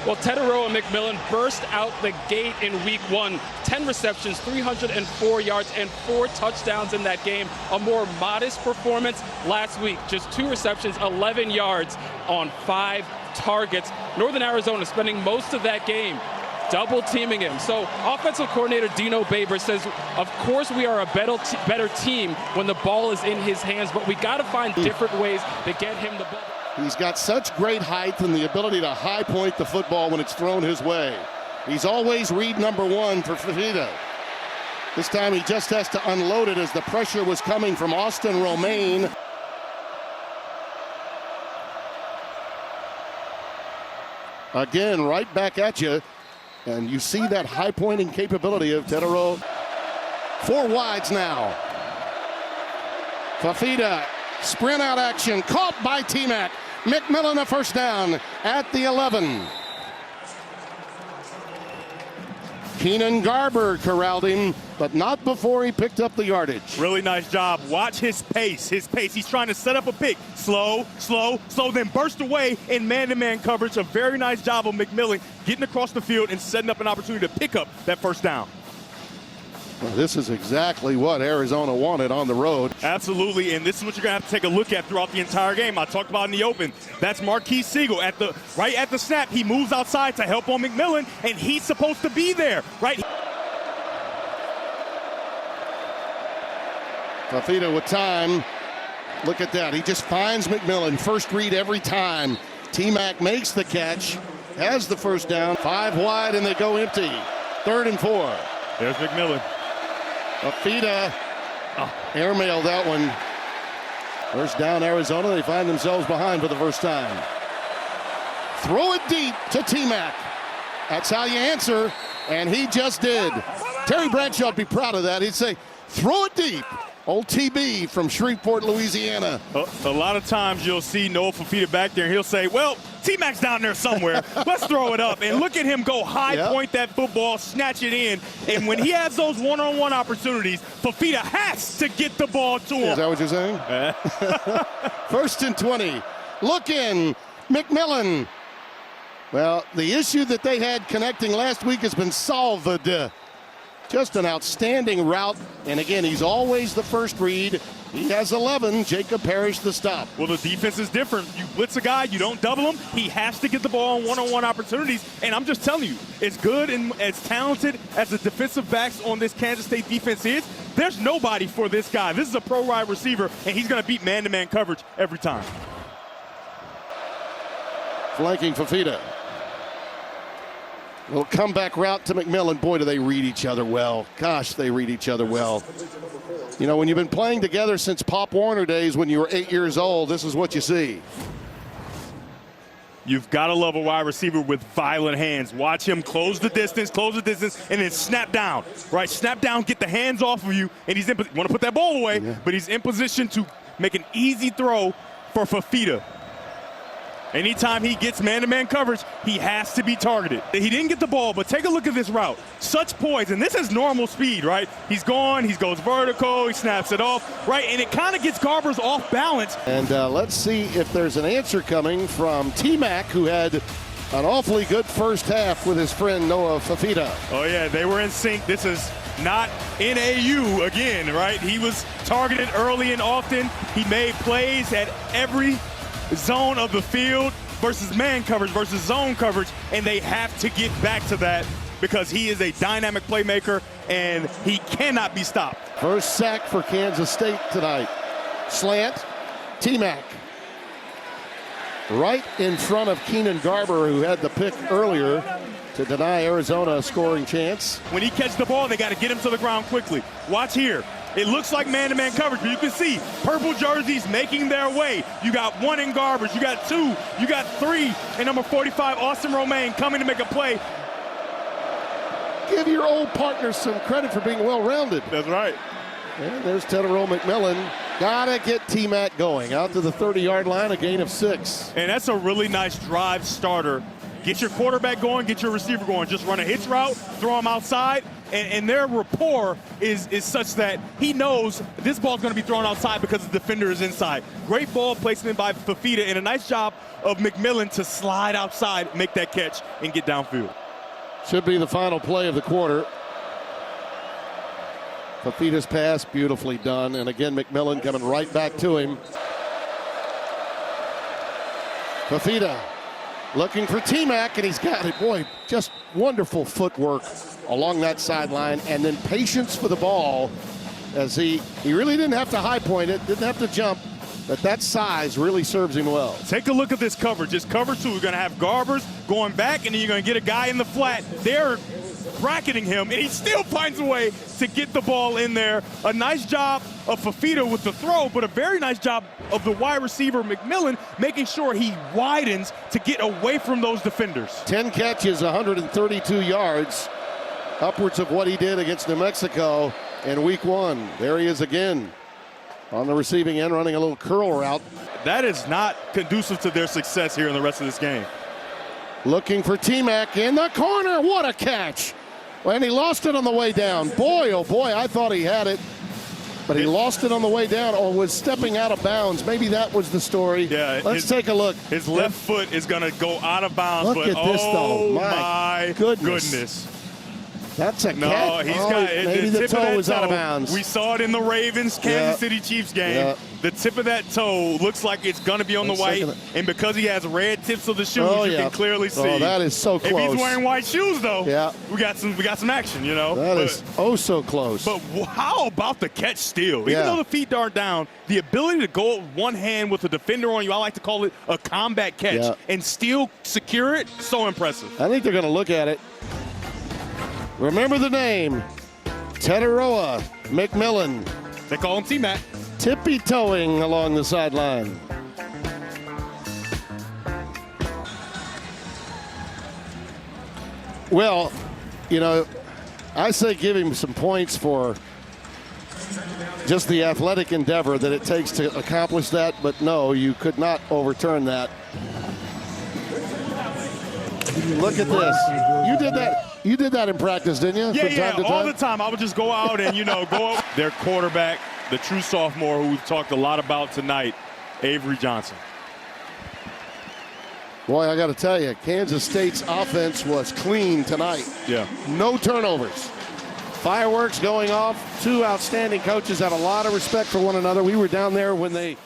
Well, Tetairoa McMillan burst out the gate in week 1. 10 receptions, 304 yards, and 4 touchdowns in that game. A more modest performance last week. Just 2 receptions, 11 yards on 5 targets. Northern Arizona spending most of that game double teaming him. So offensive coordinator Dino Baber says, of course we are a better team when the ball is in his hands, but we got to find different ways to get him the ball. He's got such great height and the ability to high point the football when it's thrown his way. He's always read number 1 for Fafita. This time he just has to unload it as the pressure was coming from Austin Romaine. Again, right back at you. And you see that high pointing capability of Tetairoa. 4 wides now. Fafita, sprint out action, caught by T-Mac. McMillan a first down at the 11. Keenan Garber corralled him, but not before he picked up the yardage. Really nice job. Watch his pace. He's trying to set up a pick. Slow, then burst away in man-to-man coverage. A very nice job of McMillan getting across the field and setting up an opportunity to pick up that first down. Well, this is exactly what Arizona wanted on the road. Absolutely, and this is what you're going to have to take a look at throughout the entire game. I talked about in the open. That's Marquise Siegel. Right at the snap, he moves outside to help on McMillan, and he's supposed to be there, right? Fafita with time. Look at that. He just finds McMillan. First read every time. T-Mac makes the catch, has the first down. 5 wide, and they go empty. 3rd and 4. There's McMillan. Fafita airmailed that one. First down, Arizona. They find themselves behind for the first time. Throw it deep to T-Mac. That's how you answer, and he just did. Terry Bradshaw would be proud of that. He'd say, throw it deep. Old TB from Shreveport, Louisiana. A lot of times you'll see Noah Fafita back there, and he'll say, well, T-Mac's down there somewhere. Let's throw it up. And look at him go high point that football, snatch it in. And when he has those one-on-one opportunities, Fafita has to get the ball to him. Is that what you're saying? 1st and 20. Look in. McMillan. Well, the issue that they had connecting last week has been solved. Just an outstanding route. And again, he's always the first read. He has 11. Jacob Parrish the stop. Well, the defense is different. You blitz a guy, you don't double him. He has to get the ball on one-on-one opportunities. And I'm just telling you, as good and as talented as the defensive backs on this Kansas State defense is, there's nobody for this guy. This is a pro wide receiver, and he's going to beat man-to-man coverage every time. Flanking Fafita. Little comeback route to McMillan. Boy, do they read each other well. Gosh, they read each other well. You know, when you've been playing together since Pop Warner days when you were 8 years old, this is what you see. You've got to love a wide receiver with violent hands. Watch him close the distance, and then snap down. Right, snap down, get the hands off of you, and he's in want to put that ball away, but he's in position to make an easy throw for Fafita. Anytime he gets man-to-man coverage, he has to be targeted. He didn't get the ball, but take a look at this route. Such poise, and this is normal speed, right? He's gone, he goes vertical, he snaps it off, right? And it kind of gets Garber's off balance. And let's see if there's an answer coming from T-Mac, who had an awfully good first half with his friend Noah Fafita. Oh, yeah, they were in sync. This is not NAU again, right? He was targeted early and often. He made plays at every zone of the field versus man coverage versus zone coverage, and they have to get back to that because he is a dynamic playmaker and he cannot be stopped. First sack for Kansas State tonight. Slant, T-Mac. Right in front of Keenan Garber, who had the pick earlier to deny Arizona a scoring chance. When he catches the ball, they got to get him to the ground quickly. Watch here. It looks like man-to-man coverage, but you can see purple jerseys making their way. You got 1 in Garbers, you got 2, you got 3, and number 45, Austin Romaine, coming to make a play. Give your old partner some credit for being well-rounded. That's right. And there's Tetairoa McMillan. Gotta get T-Mac going. Out to the 30-yard line, a gain of 6. And that's a really nice drive starter. Get your quarterback going, get your receiver going. Just run a hitch route, throw them outside, and their rapport is such that he knows this ball's going to be thrown outside because the defender is inside. Great ball placement by Fafita, and a nice job of McMillan to slide outside, make that catch, and get downfield. Should be the final play of the quarter. Fafita's pass, beautifully done. And again, McMillan coming right back to him. Fafita looking for T-Mac, and he's got it. Boy, just wonderful footwork along that sideline, and then patience for the ball as he really didn't have to high point it, didn't have to jump, but that size really serves him well. Take a look at this coverage. It's cover two. We're going to have Garbers going back, and then you're going to get a guy in the flat. They're bracketing him, and he still finds a way to get the ball in there. A nice job of Fafita with the throw, but a very nice job of the wide receiver McMillan making sure he widens to get away from those defenders. 10 catches, 132 yards, upwards of what he did against New Mexico in week 1. There he is again on the receiving end, running a little curl route. That is not conducive to their success here in the rest of this game. Looking for T-Mac in the corner. What a catch. And he lost it on the way down. Boy, oh boy, I thought he had it. But he lost it on the way down or was stepping out of bounds. Maybe that was the story. Yeah, let's take a look. His left foot is going to go out of bounds. Look at this, though. My goodness. That's a No, catch. he's got maybe the toe was out of bounds. We saw it in the Ravens Kansas City Chiefs game. Yeah. The tip of that toe looks like it's going to be on the white, and because he has red tips of the shoes, you can clearly see. Oh, that is so close. If he's wearing white shoes, though, yeah, we got some action, you know. That is oh so close. But how about the catch still? Even though the feet aren't down, the ability to go one hand with a defender on you, I like to call it a combat catch, and still secure it, so impressive. I think they're going to look at it. Remember the name, Tetairoa McMillan. They call him T-Mac. Tippy-toeing along the sideline. Well, you know, I say give him some points for just the athletic endeavor that it takes to accomplish that, but no, you could not overturn that. Look at this. You did that in practice, didn't you? Yeah, all the time. I would just go out and, go up. Their quarterback, the true sophomore who we've talked a lot about tonight, Avery Johnson. Boy, I got to tell you, Kansas State's offense was clean tonight. Yeah. No turnovers. Fireworks going off. Two outstanding coaches had a lot of respect for one another. We were down there when they